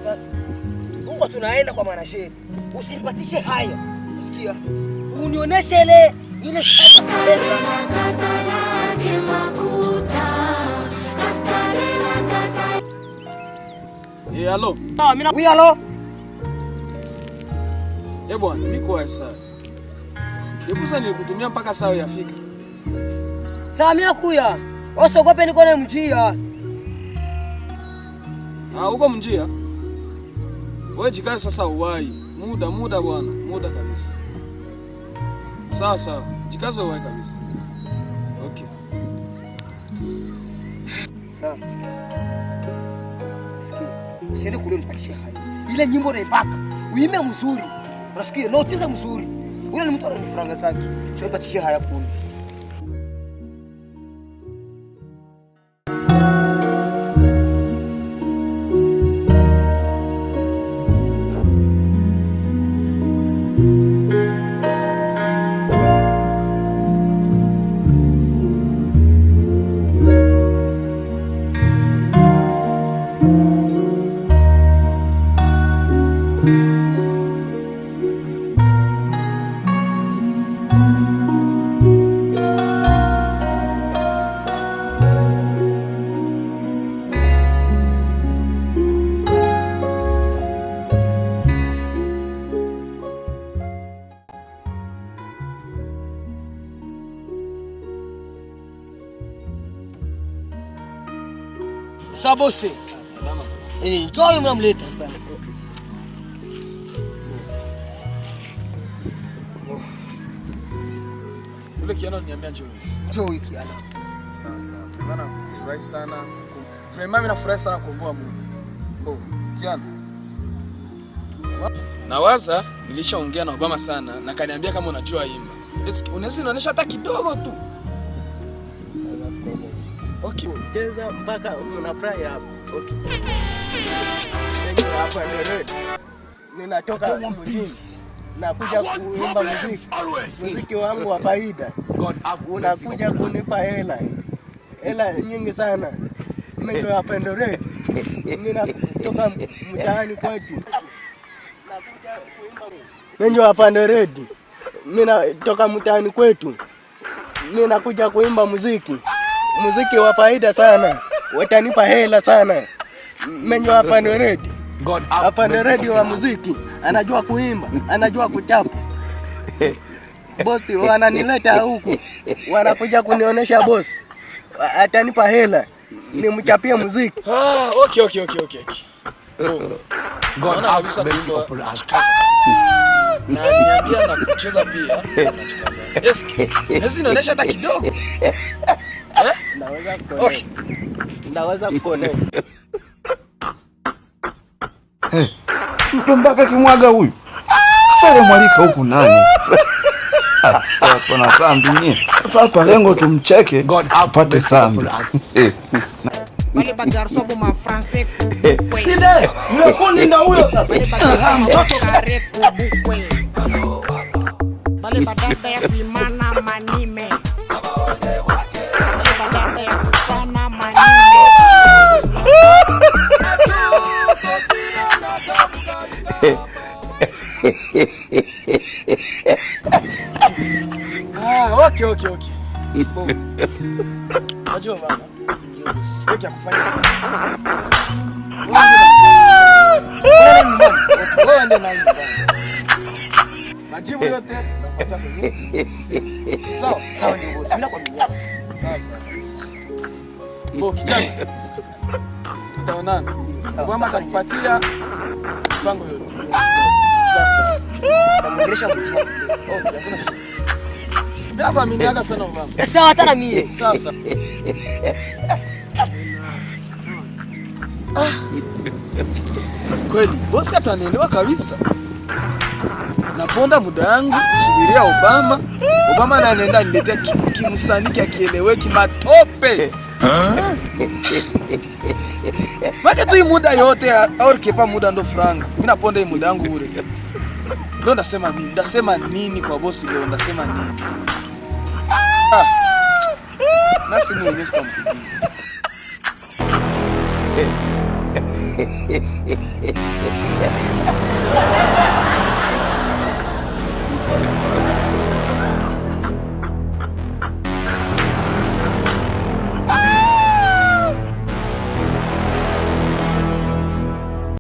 Sasa huko tunaenda kwa mwanasheria. Usinipatishe haya. Usikia? Unioneshe ile sasa kucheza. Hello. Oui, hello. Bwana, niko sasa. Sasa nilikutumia mpaka saa yafika. Sasa mimi nakuya. Usiogope niko na mjia. Uko mjia? Wewe jikaze sasa uwai. Muda bwana, muda kabisa. Sawa. Jikaze uwai kabisa. Okay. Sawa. Sikia, usiende kule mpatishie haya. Ile nyimbo naipaka. Uimbe mzuri. Unasikia? Na ucheze mzuri. Ule ni mtu ananifuranga zake. Sio mpatishie haya kule. Sabose. Salama. Njoo mnamleta. Ule kiana niambia njoo. Njoo wiki ana. Sasa, Fremana furahi sana. Fremana nafurahi sana kuomboa Mungu. Kiana. Nawaza nilishaongea na Obama sana na kaniambia kama unajua imba. Unaweza nionyesha hata kidogo tu. Okay. Cheza mpaka unafurahi hapo. Okay. Hapa ninatoka mjini. Nakuja kuimba muziki wangu wa faida. Unakuja kunipa hela nyingi sana. Mimi ndio Apendo Red. Mimi natoka mtaani kwetu. Nakuja kuimba. Mimi ndio Apendo Red. Mimi natoka mtaani kwetu. Mimi nakuja kuimba muziki wa faida sana. Watanipa hela sana. Menyo Apendo Red. Apendo Red wa muziki. Anajua kuimba, anajua kuchapa. Bosi wananileta huku. Wanakuja kunionyesha bosi. Atanipa hela. Nimchapie muziki. Okay. God kabisa ndio anachikaza. Na niambia na kucheza pia anachikaza. Yes. Hizi inaonyesha hata kidogo. Naweza kuona. Okay. Naweza kuona. Mpaka kimwaga huyu. Sasa mwalika huku nani? Sasa kuna sambi nyinyi. Sasa hapa lengo tumcheke apate sambi. Wale bagarso boma français. Side, mnakundi ndio huyo sasa. Wale bagarso mtoto kare kubukwe. Wale badada ya kuimana manime. Wale badada ya kupana manime. Okay. Najua bana. Ndio ya kufanya. Wewe ndio nani bana. Majibu yote napata kwenye. Sawa ndio bosi. Mimi nakwambia. Sawa. Kijana. Tutaonana. Bwana atakupatia mpango yote. Sasa. Namuongelesha mjia. Okay. Bila kuaminiana sana Obama. Sawa hata na mie. Sasa. Kweli, bosi atanielewa kabisa. Naponda muda wangu kusubiria Obama. Obama na anaenda niletea kimsaniki akieleweki matope. Wake tu muda yote au kepa muda ndo franga. Mimi naponda muda wangu ule. Ndio ndasema nini kwa bosi leo? Ndasema nini? Nasi mwenyewe sitampigia.